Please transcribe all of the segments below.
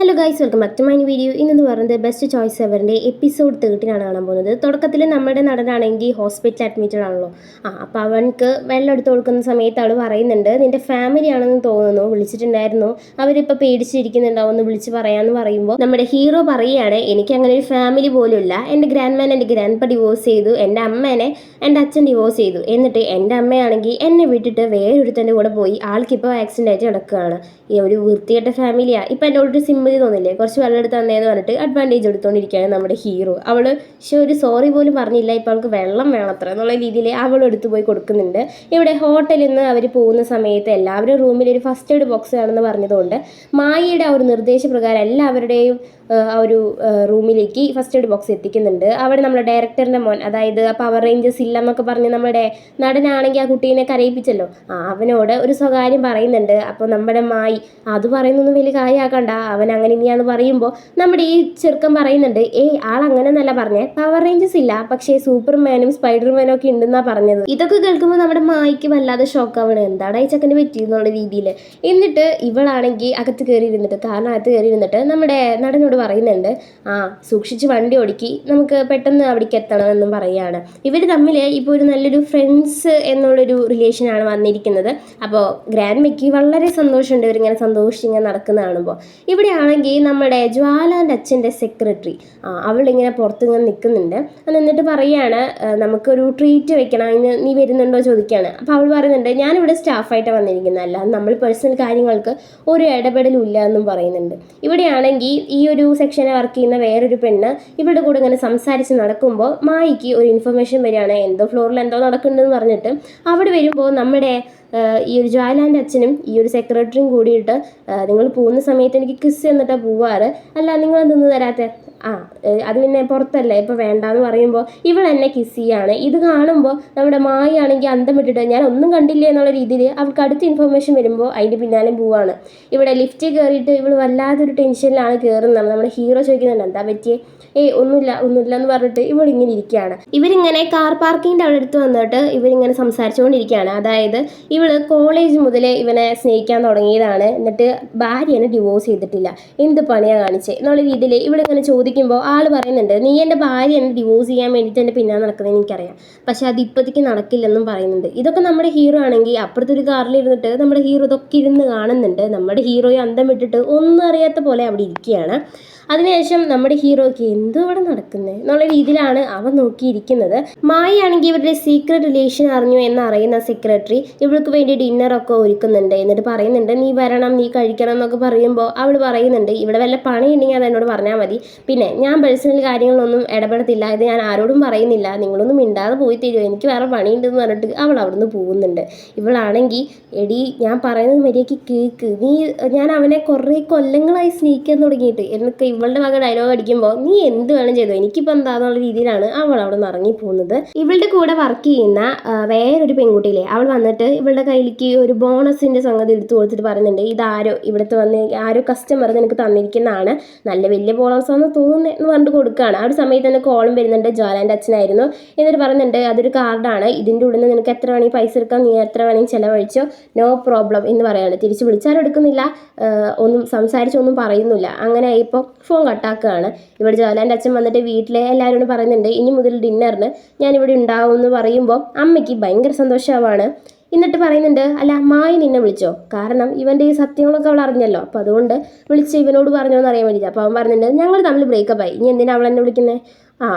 Hello guys, welcome back to my video. ഇന്നെന്ന് പറയുന്നത് best choice എവറിൻ്റെ episode 13 കാണാൻ പോകുന്നത്. തുടക്കത്തിൽ നമ്മുടെ നടനാണെങ്കിൽ ഹോസ്പിറ്റൽ അഡ്മിറ്റഡ് ആണല്ലോ. അപ്പോൾ അവൻക്ക് വെള്ളം എടുത്ത് കൊടുക്കുന്ന സമയത്ത് അവൾ പറയുന്നുണ്ട്, നിൻ്റെ ഫാമിലി ആണെന്ന് തോന്നുന്നു, വിളിച്ചിട്ടുണ്ടായിരുന്നു, അവരിപ്പോൾ പേടിച്ചിരിക്കുന്നുണ്ടാവും, ഒന്ന് വിളിച്ച് പറയാമെന്ന് പറയുമ്പോൾ നമ്മുടെ ഹീറോ പറയുകയാണ്, എനിക്ക് അങ്ങനെ ഒരു ഫാമിലി പോലും ഇല്ല. എൻ്റെ ഗ്രാൻഡ് മാൻ എൻ്റെ ഗ്രാൻഡ് പ ഡിവോഴ്സ് ചെയ്തു, എൻ്റെ അമ്മേനെ എൻ്റെ അച്ഛൻ ഡിവോഴ്സ് ചെയ്തു, എന്നിട്ട് എൻ്റെ അമ്മയാണെങ്കിൽ എന്നെ വിട്ടിട്ട് വേറൊരുത്തൻ്റെ കൂടെ പോയി, ആൾക്കിപ്പോൾ ആക്സിഡൻ്റ് ആയിട്ട് കിടക്കുകയാണ്. ഈ ഒരു വൃത്തികെട്ട ഫാമിലിയാണ്. ഇപ്പം എൻ്റെ ഒരു സിമ്പിൾ തോന്നില്ലേ, കുറച്ച് വെള്ളം എടുത്ത് തന്നേന്ന് പറഞ്ഞിട്ട് അഡ്വാൻറ്റേജ് എടുത്തുകൊണ്ടിരിക്കുകയാണ് നമ്മുടെ ഹീറോ. അവൾ ഒരു സോറി പോലും പറഞ്ഞില്ല, ഇപ്പോൾ അവൾക്ക് വെള്ളം വേണത്ര എന്നുള്ള രീതിയിൽ അവൾ എടുത്തു പോയി കൊടുക്കുന്നുണ്ട്. ഇവിടെ ഹോട്ടലിൽ നിന്ന് അവർ പോകുന്ന സമയത്ത് എല്ലാവരും റൂമിൽ ഒരു ഫസ്റ്റ് എയ്ഡ് ബോക്സ് ആണെന്ന് പറഞ്ഞതുകൊണ്ട് മായയുടെ ആ ഒരു നിർദ്ദേശപ്രകാരം എല്ലാവരുടെയും ആ ഒരു റൂമിലേക്ക് ഫസ്റ്റ് എയ്ഡ് ബോക്സ് എത്തിക്കുന്നുണ്ട്. അവിടെ നമ്മുടെ ഡയറക്ടറിൻ്റെ മോൻ, അതായത് പവർ റേഞ്ചേഴ്സ് ഇല്ലെന്നൊക്കെ പറഞ്ഞ് നമ്മുടെ നടനാണെങ്കിൽ ആ കുട്ടീനെ കരയിപ്പിച്ചല്ലോ, അവനോട് ഒരു സ്വകാര്യം പറയുന്നുണ്ട്. അപ്പോൾ നമ്മുടെ മായി അത് പറയുന്നൊന്നും വലിയ കാര്യമാക്കണ്ട, അവൻ അങ്ങനെ ഇനിയാന്ന് പറയുമ്പോൾ നമ്മുടെ ഈ ചെറുക്കൻ പറയുന്നുണ്ട്, ആളങ്ങനെ എന്നല്ല പറഞ്ഞേ, പവർ റേഞ്ചേഴ്സ് ഇല്ല, പക്ഷേ സൂപ്പർമാനും സ്പൈഡർമാനും ഒക്കെ ഉണ്ടെന്നാണ് പറഞ്ഞത്. ഇതൊക്കെ കേൾക്കുമ്പോൾ നമ്മുടെ മായിക്ക് വല്ലാതെ ഷോക്കാവണം, എന്താണ് ഈ ചെക്കന് പറ്റിയെന്നുള്ള രീതിയിൽ. എന്നിട്ട് ഇവളാണെങ്കിൽ അകത്ത് കയറി ഇരുന്നിട്ട്, കാരണം അകത്ത് കയറി ഇരുന്നിട്ട് നമ്മുടെ നടനോട് പറയുന്നുണ്ട്, സൂക്ഷിച്ച് വണ്ടി ഓടിക്കി, നമുക്ക് പെട്ടെന്ന് അവിടേക്ക് എത്തണമെന്നും പറയുകയാണ്. ഇവർ തമ്മിൽ ഇപ്പോൾ ഒരു നല്ലൊരു ഫ്രണ്ട്സ് എന്നുള്ളൊരു റിലേഷനാണ് വന്നിരിക്കുന്നത്. അപ്പോൾ ഗ്രാൻഡ് മെക്ക് വളരെ സന്തോഷമുണ്ട് ഇവരിങ്ങനെ സന്തോഷിച്ചിങ്ങനെ നടക്കുന്ന കാണുമ്പോൾ. ഇവിടെ ആണെങ്കിൽ നമ്മുടെ ജ്വാലാൻ്റെ അച്ഛൻ്റെ സെക്രട്ടറി അവളിങ്ങനെ പുറത്തിങ്ങനെ നിൽക്കുന്നുണ്ട്. എന്നിട്ട് പറയുകയാണ്, നമുക്കൊരു ട്രീറ്റ് വെക്കണം, അതിന് നീ വരുന്നുണ്ടോ ചോദിക്കുകയാണ്. അപ്പോൾ അവൾ പറയുന്നുണ്ട്, ഞാനിവിടെ സ്റ്റാഫായിട്ടാണ് വന്നിരിക്കുന്നത്, അല്ലാതെ നമ്മൾ പേഴ്സണൽ കാര്യങ്ങൾക്ക് ഒരു ഇടപെടലും ഇല്ല എന്നും പറയുന്നുണ്ട്. ഇവിടെയാണെങ്കിൽ ഈ ഒരു സെക്ഷനെ വർക്ക് ചെയ്യുന്ന വേറൊരു പെണ്ണ് ഇവരുടെ കൂടെ ഇങ്ങനെ സംസാരിച്ച് നടക്കുമ്പോൾ മായിക്ക് ഒരു ഇൻഫർമേഷൻ വരികയാണ്, എന്തോ ഫ്ലോറിൽ എന്തോ നടക്കുന്നുണ്ടെന്ന് പറഞ്ഞിട്ട്. അവിടെ വരുമ്പോൾ നമ്മുടെ ഈ ഒരു ജ്വാലാൻ്റെ അച്ഛനും ഈ ഒരു സെക്രട്ടറിയും കൂടിയിട്ട്, നിങ്ങൾ പോകുന്ന സമയത്ത് എനിക്ക് കിസ് എന്നിട്ടാണ് പോവാറ്, അല്ല നിങ്ങൾ നിന്ന് തരാത്ത, അത് പിന്നെ പുറത്തല്ലേ ഇപ്പോൾ വേണ്ടാന്ന് പറയുമ്പോൾ ഇവൾ എന്നെ കിസ് ചെയ്യാണ്. ഇത് കാണുമ്പോൾ നമ്മുടെ മായി ആണെങ്കിൽ അന്തം വിട്ടിട്ട് ഞാൻ ഒന്നും കണ്ടില്ലേ എന്നുള്ള രീതിയിൽ അവൾക്ക് അടുത്ത ഇൻഫർമേഷൻ വരുമ്പോൾ അതിൻ്റെ പിന്നാലെ പോവാണ്. ഇവിടെ ലിഫ്റ്റിൽ കയറിയിട്ട് ഇവൾ വല്ലാതൊരു ടെൻഷനിലാണ് കയറുന്നത്. നമ്മുടെ ഹീറോ ചോദിക്കുന്നുണ്ട്, എന്താ പറ്റിയേ? ഒന്നുമില്ല എന്ന് പറഞ്ഞിട്ട് ഇവളിങ്ങനെ ഇരിക്കുകയാണ്. ഇവരിങ്ങനെ കാർ പാർക്കിങ്ങിൻ്റെ അവിടെ അടുത്ത് വന്നിട്ട് ഇവരിങ്ങനെ സംസാരിച്ചുകൊണ്ടിരിക്കുകയാണ്. അതായത് ഇവള് കോളേജ് മുതലേ ഇവനെ സ്നേഹിക്കാൻ തുടങ്ങിയതാണ്, എന്നിട്ട് ഭാര്യനെ ഡിവോഴ്സ് ചെയ്തിട്ടില്ല, എന്ത് പണിയാണ് കാണിച്ചേ എന്നുള്ള രീതിയിൽ ഇവളിങ്ങനെ ചോദിക്കുമ്പോൾ ആൾ പറയുന്നുണ്ട്, നീ എൻ്റെ ഭാര്യ എന്നെ ഡിവോഴ്സ് ചെയ്യാൻ വേണ്ടിയിട്ട് എൻ്റെ പിന്നാലെ നടക്കുന്നത് എനിക്കറിയാം, പക്ഷെ അത് ഇപ്പോഴത്തേക്ക് നടക്കില്ലെന്നും പറയുന്നുണ്ട്. ഇതൊക്കെ നമ്മുടെ ഹീറോ ആണെങ്കിൽ അപ്പുറത്തെ ഒരു കാറിൽ ഇരുന്നിട്ട് നമ്മുടെ ഹീറോ ഇതൊക്കെ ഇരുന്ന് കാണുന്നുണ്ട്. നമ്മുടെ ഹീറോയെ അന്തം വിട്ടിട്ട് ഒന്നും അറിയാത്ത പോലെ അവിടെ ഇരിക്കുകയാണ്. അതിനുശേഷം നമ്മുടെ ഹീറോയ്ക്ക് എന്തോ ഇവിടെ നടക്കുന്നത് എന്നുള്ള രീതിയിലാണ് അവൻ നോക്കിയിരിക്കുന്നത്. മായയാണെങ്കിൽ ഇവരുടെ സീക്രട്ട് റിലേഷൻ അറിഞ്ഞു എന്നറിയുന്ന സെക്രട്ടറി ഇവൾക്ക് വേണ്ടി ഡിന്നറൊക്കെ ഒരുക്കുന്നുണ്ട്. എന്നിട്ട് പറയുന്നുണ്ട്, നീ വരണം, നീ കഴിക്കണം എന്നൊക്കെ പറയുമ്പോൾ അവൾ പറയുന്നുണ്ട്, ഇവിടെ വല്ല പണി ഉണ്ടെങ്കിൽ അത് എന്നോട് പറഞ്ഞാൽ മതി, പിന്നെ ഞാൻ പേഴ്സണൽ കാര്യങ്ങളൊന്നും ഇടപെടത്തില്ല, ഇത് ഞാൻ ആരോടും പറയുന്നില്ല, നിങ്ങളൊന്നും മിണ്ടാതെ പോയി തരുമോ, എനിക്ക് വേറെ പണിയുണ്ടെന്ന് പറഞ്ഞിട്ട് അവൾ അവിടുന്ന് പോകുന്നുണ്ട്. ഇവളാണെങ്കിൽ, എടി ഞാൻ പറയുന്നത് മര്യാദയ്ക്ക് കേൾക്ക്, ഞാൻ അവനെ കുറേ കൊല്ലങ്ങളായി സ്നേഹിക്കാൻ തുടങ്ങിയിട്ട് എന്നൊക്കെ ഇവളുടെ വക ഡയലോഗ് അടിക്കുമ്പോൾ നീ എന്ത് വേണം ചെയ്തോ, എനിക്കിപ്പോൾ എന്താന്നുള്ള രീതിയിലാണ് അവൾ അവിടെ നിന്ന് ഇറങ്ങി പോകുന്നത്. ഇവളുടെ കൂടെ വർക്ക് ചെയ്യുന്ന വേറൊരു പെൺകുട്ടിയില്ലേ, അവൾ വന്നിട്ട് ഇവളുടെ കയ്യിലേക്ക് ഒരു ബോണസിൻ്റെ സംഗതി എടുത്തു കൊടുത്തിട്ട് പറയുന്നുണ്ട്, ഇതാരോ ഇവിടുത്തെ വന്ന് ആരോ കസ്റ്റമർ നിനക്ക് തന്നിരിക്കുന്നതാണ്, നല്ല വലിയ ബോണസാണെന്ന് തോന്നുന്നത് എന്ന് പറഞ്ഞിട്ട് കൊടുക്കുകയാണ്. ആ ഒരു സമയത്ത് തന്നെ കോളും വരുന്നുണ്ട്, ജ്വാലാൻ്റെ അച്ഛനായിരുന്നു. എന്നിട്ട് പറയുന്നുണ്ട്, അതൊരു കാർഡാണ്, ഇതിൻ്റെ ഉള്ളിൽ നിന്ന് നിനക്ക് എത്ര വേണമെങ്കിൽ പൈസ എടുക്കാം, നീ എത്ര വേണമെങ്കിൽ ചിലവഴിച്ചോ, നോ പ്രോബ്ലം എന്ന് പറയാണ്. തിരിച്ച് വിളിച്ചാലും എടുക്കുന്നില്ല, ഒന്നും സംസാരിച്ചൊന്നും പറയുന്നില്ല. അങ്ങനെ ഇപ്പോൾ ഫോൺ കട്ടാക്കുകയാണ്. ഇവിടെ ജ്വാലാൻ്റെ അച്ഛൻ വന്നിട്ട് വീട്ടിലെ എല്ലാവരോടും പറയുന്നുണ്ട്, ഇനി മുതൽ ഡിന്നറിന് ഞാനിവിടെ ഉണ്ടാവും എന്ന് പറയുമ്പോൾ അമ്മയ്ക്ക് ഭയങ്കര സന്തോഷമാവാണ്. എന്നിട്ട് പറയുന്നുണ്ട്, അല്ല മായി നിന്നെ വിളിച്ചോ, കാരണം ഇവൻ്റെ ഈ സത്യങ്ങളൊക്കെ അവൾ അറിഞ്ഞല്ലോ, അപ്പോൾ അതുകൊണ്ട് വിളിച്ച് ഇവനോട് പറഞ്ഞോ എന്ന് അറിയാൻ വേണ്ടിയിട്ട്. അപ്പോൾ അവൻ പറയുന്നുണ്ട്, ഞങ്ങൾ തമ്മിൽ ബ്രേക്കപ്പായി, ഇനി എന്തിനാ അവൾ എന്നെ വിളിക്കുന്നത്,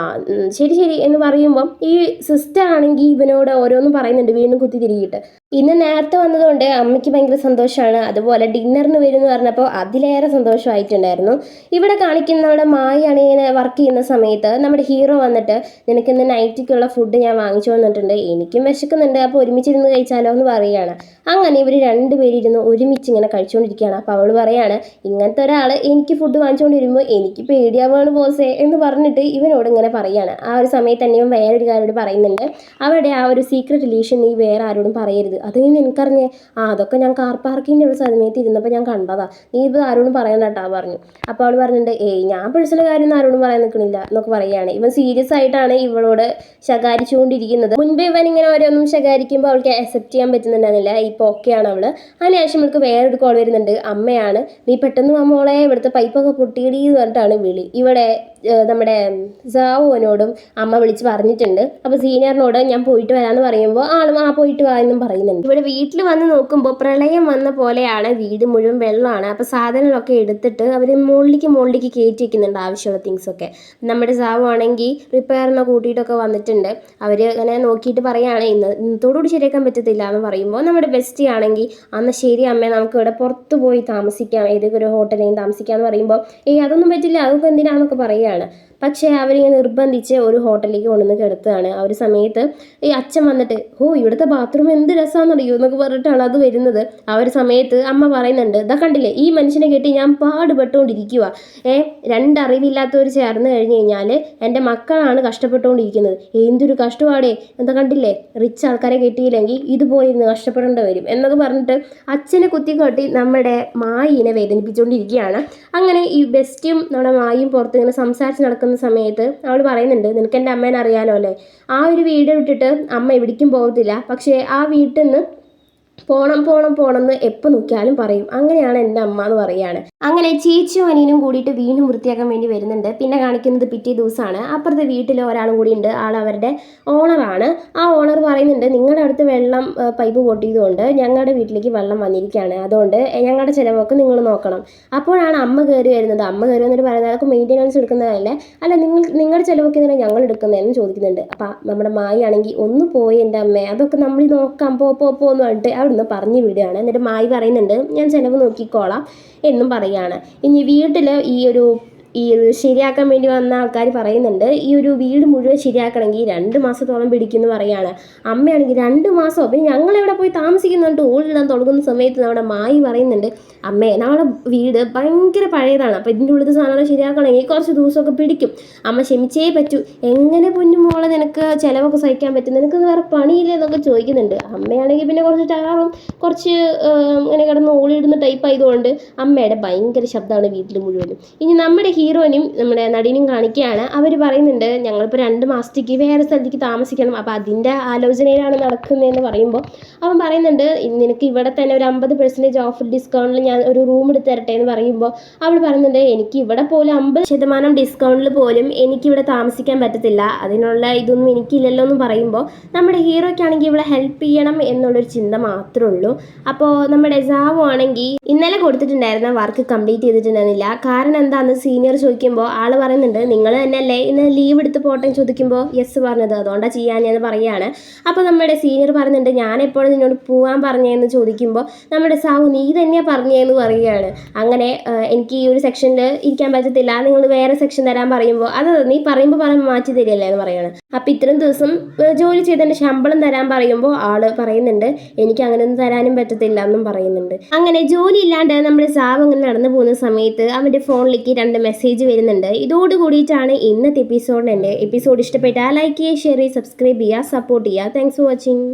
ശരി എന്ന് പറയുമ്പം ഈ സിസ്റ്റർ ആണെങ്കിൽ ഇവനോട് ഓരോന്നും പറയുന്നുണ്ട്, വീണ്ടും കുത്തി തിരികിട്ട്. ഇന്ന് നേരത്തെ വന്നതുകൊണ്ട് അമ്മയ്ക്ക് ഭയങ്കര സന്തോഷമാണ്, അതുപോലെ ഡിന്നറിന് വരുമെന്ന് പറഞ്ഞപ്പോൾ അതിലേറെ സന്തോഷമായിട്ടുണ്ടായിരുന്നു. ഇവിടെ കാണിക്കുന്നവിടെ മായാണ് ഇങ്ങനെ വർക്ക് ചെയ്യുന്ന സമയത്ത് നമ്മുടെ ഹീറോ വന്നിട്ട്, നിനക്കിന്ന് നൈറ്റിക്കുള്ള ഫുഡ് ഞാൻ വാങ്ങിച്ചു വന്നിട്ടുണ്ട്, എനിക്കും വിശക്കുന്നുണ്ട്, അപ്പോൾ ഒരുമിച്ചിരുന്ന് കഴിച്ചാലോ എന്ന് പറയുകയാണ്. അങ്ങനെ ഇവർ രണ്ടുപേരിരുന്ന് ഒരുമിച്ച് ഇങ്ങനെ കഴിച്ചുകൊണ്ടിരിക്കുകയാണ്. അപ്പോൾ അവൾ പറയാണ്, ഇങ്ങനത്തെ ഒരാൾ എനിക്ക് ഫുഡ് വാങ്ങിച്ചുകൊണ്ട് വരുമ്പോൾ എനിക്ക് പേടിയാവാണ് ബോസേ എന്ന് പറഞ്ഞിട്ട് ഇവനോട് ഇങ്ങനെ പറയുകയാണ്. ആ ഒരു സമയത്ത് തന്നെ ഇവൻ വേറൊരു കാര്യോട് പറയുന്നുണ്ട്, അവരുടെ ആ ഒരു സീക്രട്ട് റിലേഷൻ നീ വേറെ ആരോടും പറയരുത്, അത് നീ നിനക്കറിഞ്ഞേ? അതൊക്കെ ഞാൻ കാർ പാർക്കിൻ്റെ ഒരു സമയത്ത് ഇരുന്നപ്പോൾ ഞാൻ കണ്ടതാ, നീ ഇത് ആരോടും പറയണ്ട കേട്ടാ പറഞ്ഞു. അപ്പോൾ അവൾ പറഞ്ഞിട്ടുണ്ട്, ഞാൻ പേഴ്സണൽ കാര്യം ആരോടും പറയാൻ നിൽക്കണില്ല എന്നൊക്കെ പറയുകയാണ്. ഇവൻ സീരിയസ് ആയിട്ടാണ് ഇവളോട് ശകാരിച്ചുകൊണ്ടിരിക്കുന്നത്. മുൻപ് ഇവൻ ഇങ്ങനെ ഓരോന്നും ശകാരിക്കുമ്പോൾ അവൾക്ക് അക്സെപ്റ്റ് ചെയ്യാൻ പറ്റുന്നുണ്ടായിരുന്നില്ല. ഇപ്പോൾ ഓക്കെയാണ് അവള്. അതിനുശേഷം ഇവൾക്ക് വേറൊരു കോൾ വരുന്നുണ്ട്. അമ്മയാണ്. നീ പെട്ടെന്ന് മോളെ ഇവിടുത്തെ പൈപ്പൊക്കെ പൊട്ടിയിടി എന്ന് പറഞ്ഞിട്ടാണ് വിളി. ഇവിടെ നമ്മുടെ സാവുവിനോടും അമ്മ വിളിച്ച് പറഞ്ഞിട്ടുണ്ട്. അപ്പോൾ സീനിയറിനോട് ഞാൻ പോയിട്ട് വരാമെന്ന് പറയുമ്പോൾ ആളും പോയിട്ട് വാ എന്നും പറയുന്നുണ്ട്. ഇവിടെ വീട്ടിൽ വന്ന് നോക്കുമ്പോൾ പ്രളയം വന്ന പോലെയാണ്, വീട് മുഴുവൻ വെള്ളമാണ്. അപ്പോൾ സാധനങ്ങളൊക്കെ എടുത്തിട്ട് അവർ മുകളിലേക്ക് കയറ്റി വയ്ക്കുന്നുണ്ട് ആവശ്യമുള്ള തിങ്സൊക്കെ. നമ്മുടെ സാവു ആണെങ്കിൽ റിപ്പയറിനെ കൂട്ടിയിട്ടൊക്കെ വന്നിട്ടുണ്ട്. അവർ അങ്ങനെ നോക്കിയിട്ട് പറയുകയാണ് ഇന്നത്തോടുകൂടി ശരിയാക്കാൻ പറ്റത്തില്ല എന്ന് പറയുമ്പോൾ നമ്മുടെ ബെസ്റ്റി ആണെങ്കിൽ അന്ന് ശരി അമ്മേ നമുക്ക് ഇവിടെ പുറത്ത് പോയി താമസിക്കാം, ഏതൊക്കെ ഒരു ഹോട്ടലിൽ താമസിക്കാമെന്ന് പറയുമ്പോൾ അതൊന്നും പറ്റില്ല, അതൊക്കെ എന്തിനാണെന്നൊക്കെ പറയുകയാണ്. പക്ഷേ അവരിങ്ങനെ നിർബന്ധിച്ച് ഒരു ഹോട്ടലിലേക്ക് കൊണ്ടുവന്ന് കിടത്തുകയാണ്. ആ ഒരു സമയത്ത് അച്ഛൻ വന്നിട്ട് ഇവിടുത്തെ ബാത്റൂം എന്ത് രസമാണെന്നറിയോ എന്നൊക്കെ പറഞ്ഞിട്ടാണ് അത് വരുന്നത്. ആ ഒരു സമയത്ത് അമ്മ പറയുന്നുണ്ട്, ഇതാ കണ്ടില്ലേ ഈ മനുഷ്യനെ കെട്ടി ഞാൻ പാടുപെട്ടുകൊണ്ടിരിക്കുക, രണ്ടറിവില്ലാത്തവർ ചേർന്ന് കഴിഞ്ഞ് കഴിഞ്ഞാൽ എൻ്റെ മക്കളാണ് കഷ്ടപ്പെട്ടുകൊണ്ടിരിക്കുന്നത്, എന്തൊരു കഷ്ടപ്പാടേ, എന്താ കണ്ടില്ലേ റിച്ച് ആൾക്കാരെ കെട്ടിയില്ലെങ്കിൽ ഇതുപോലെ ഇരുന്ന് കഷ്ടപ്പെടേണ്ടി വരും എന്നൊക്കെ പറഞ്ഞിട്ട് അച്ഛനെ കുത്തിക്കൊട്ടി നമ്മുടെ മായിനെ വേദനിപ്പിച്ചുകൊണ്ടിരിക്കുകയാണ്. അങ്ങനെ ഈ ബെസ്റ്റിയും നമ്മുടെ മായും പുറത്ത് ഇങ്ങനെ സംസാരിച്ച് നടക്കുന്ന സമയത്ത് അവൾ പറയുന്നുണ്ട്, നിനക്ക് എൻ്റെ അമ്മേനെ അറിയാലോ അല്ലേ, ആ ഒരു വീട് വിട്ടിട്ട് അമ്മ എവിടേക്കും പോകത്തില്ല, പക്ഷേ ആ വീട്ടിൽ നിന്ന് പോണം എന്ന് എപ്പോൾ നോക്കിയാലും പറയും, അങ്ങനെയാണ് എൻ്റെ അമ്മ എന്ന് പറയുകയാണ്. അങ്ങനെ ചേച്ചിയും അനിയനും കൂടിയിട്ട് വീണ്ടും വൃത്തിയാക്കാൻ വേണ്ടി വരുന്നുണ്ട്. പിന്നെ കാണിക്കുന്നത് പിറ്റേ ദിവസമാണ്. അപ്പുറത്തെ വീട്ടിൽ ഒരാളും കൂടി ഉണ്ട്, ആൾ അവരുടെ ഓണറാണ്. ആ ഓണർ പറയുന്നുണ്ട്, നിങ്ങളുടെ അടുത്ത് വെള്ളം പൈപ്പ് പൊട്ടിയതുകൊണ്ട് ഞങ്ങളുടെ വീട്ടിലേക്ക് വെള്ളം വന്നിരിക്കുകയാണ്, അതുകൊണ്ട് ഞങ്ങളുടെ ചിലവൊക്കെ നിങ്ങൾ നോക്കണം. അപ്പോഴാണ് അമ്മ കയറി വരുന്നത്. അമ്മ കയറി വന്നിട്ട് പറയുന്നത്, അതൊക്കെ മെയിൻ്റെനൻസ് എടുക്കുന്നതല്ലേ, അല്ല നിങ്ങളുടെ ചിലവൊക്കെ ഇങ്ങനെ ഞങ്ങൾ എടുക്കുന്നതെന്ന് ചോദിക്കുന്നുണ്ട്. അപ്പം നമ്മുടെ മായി ആണെങ്കിൽ ഒന്ന് പോയി എൻ്റെ അമ്മേ, അതൊക്കെ നമ്മൾ നോക്കാം, പോന്ന് പറഞ്ഞിട്ട് അവിടുന്ന് പറഞ്ഞു വിടുകയാണ്. എന്നിട്ട് മായി പറയുന്നുണ്ട്, ഞാൻ ചിലവ് നോക്കിക്കോളാം എന്നും പറയുകയാണ്. ഇനി വീട്ടിൽ ഈ ഒരു ശരിയാക്കാൻ വേണ്ടി വന്ന ആൾക്കാർ പറയുന്നുണ്ട്, ഈ ഒരു വീട് മുഴുവൻ ശരിയാക്കണമെങ്കിൽ 2 മാസത്തോളം പിടിക്കുമെന്ന് പറയുകയാണ്. അമ്മയാണെങ്കിൽ 2 മാസമോ, പിന്നെ ഞങ്ങളെവിടെ പോയി താമസിക്കുന്നുണ്ട് ഓടിടാൻ തുടങ്ങുന്ന സമയത്ത് നമ്മുടെ മായി പറയുന്നുണ്ട്, അമ്മേ നമ്മളെ വീട് ഭയങ്കര പഴയതാണ്, അപ്പോൾ ഇതിൻ്റെ ഉള്ളിൽ സാധനം ശരിയാക്കണമെങ്കിൽ കുറച്ച് ദിവസമൊക്കെ പിടിക്കും, അമ്മ ക്ഷമിച്ചേ പറ്റൂ, എങ്ങനെ പൊന്നുമോളെ നിനക്ക് ചിലവൊക്കെ സഹിക്കാൻ പറ്റും, നിനക്ക് വേറെ പണിയില്ലേ എന്നൊക്കെ ചോദിക്കുന്നുണ്ട്. അമ്മയാണെങ്കിൽ പിന്നെ കുറച്ച് ടയറും കുറച്ച് ഇങ്ങനെ കിടന്ന് ഓളിയിടുന്ന ടൈപ്പ് ആയതുകൊണ്ട് അമ്മയുടെ ഭയങ്കര ശബ്ദമാണ് വീട്ടിൽ മുഴുവനും. ഇനി നമ്മുടെ ഹീറോയിനും നമ്മുടെ നടിനും കാണിക്കുകയാണ്. അവർ പറയുന്നുണ്ട്, ഞങ്ങളിപ്പോൾ 2 മാസത്തേക്ക് വേറെ സ്ഥലത്തേക്ക് താമസിക്കണം, അപ്പോൾ അതിൻ്റെ ആലോചനയിലാണ് നടക്കുന്നതെന്ന് പറയുമ്പോൾ അവൻ പറയുന്നുണ്ട്, നിനക്ക് ഇവിടെ തന്നെ ഒരു 50% ഓഫ് ഡിസ്കൗണ്ടിൽ ഞാൻ ഒരു റൂം എടുത്ത് തരട്ടെ എന്ന് പറയുമ്പോൾ അവൾ പറയുന്നുണ്ട്, എനിക്ക് ഇവിടെ പോലും 50% ഡിസ്കൗണ്ടിൽ പോലും എനിക്കിവിടെ താമസിക്കാൻ പറ്റത്തില്ല, അതിനുള്ള ഇതൊന്നും എനിക്കില്ലല്ലോ എന്ന് പറയുമ്പോൾ നമ്മുടെ ഹീറോയ്ക്കാണെങ്കിൽ ഇവിടെ ഹെൽപ്പ് ചെയ്യണം എന്നുള്ളൊരു ചിന്ത മാത്രമേ ഉള്ളൂ. അപ്പോൾ നമ്മുടെ സാവു ആണെങ്കിൽ ഇന്നലെ കൊടുത്തിട്ടുണ്ടായിരുന്ന വർക്ക് കംപ്ലീറ്റ് ചെയ്തിട്ടുണ്ടായിരുന്നില്ല. കാരണം എന്താണെന്ന് സീനിയർ ചോദിക്കുമ്പോൾ ആൾ പറയുന്നുണ്ട്, നിങ്ങൾ തന്നെയല്ലേ ഇന്ന് ലീവ് എടുത്ത് പോട്ടെ ചോദിക്കുമ്പോൾ യെസ് പറഞ്ഞത്, അതുകൊണ്ടാണ് ചെയ്യാനെന്ന് പറയുകയാണ്. അപ്പോൾ നമ്മുടെ സീനിയർ പറയുന്നുണ്ട്, ഞാൻ എപ്പോഴും നിന്നോട് പോകാൻ പറഞ്ഞതെന്ന് ചോദിക്കുമ്പോൾ നമ്മുടെ സാവു നീ തന്നെയാണ് പറഞ്ഞതെന്ന് പറയുകയാണ്. അങ്ങനെ എനിക്ക് ഈ ഒരു സെക്ഷനിൽ ഇരിക്കാൻ പറ്റത്തില്ല, നിങ്ങൾ വേറെ സെക്ഷൻ തരാൻ പറയുമ്പോൾ അത് നീ പറയുമ്പോൾ മാറ്റി തരികയല്ലേ എന്ന് പറയുകയാണ്. അപ്പോൾ ഇത്രയും ദിവസം ജോലി ചെയ്തതിൻ്റെ ശമ്പളം തരാൻ പറയുമ്പോൾ ആൾ പറയുന്നുണ്ട്, എനിക്ക് അങ്ങനെയൊന്നും തരാനും പറ്റത്തില്ല എന്നും പറയുന്നുണ്ട്. അങ്ങനെ ജോലി ഇല്ലാണ്ട് നമ്മുടെ സാവ് അങ്ങനെ നടന്നു പോകുന്ന സമയത്ത് അവൻ്റെ ഫോണിലേക്ക് 2 മെസ്സേജ് വരുന്നുണ്ട്. ഇതോട് കൂടിയിട്ടാണ് ഇന്നത്തെ എപ്പിസോഡ്. എൻ്റെ എപ്പിസോഡ് ഇഷ്ടപ്പെട്ടാൽ ലൈക്ക് ചെയ്യുക, ഷെയർ ചെയ്യുക, സബ്സ്ക്രൈബ് ചെയ്യുക, സപ്പോർട്ട് ചെയ്യുക. Thanks for watching.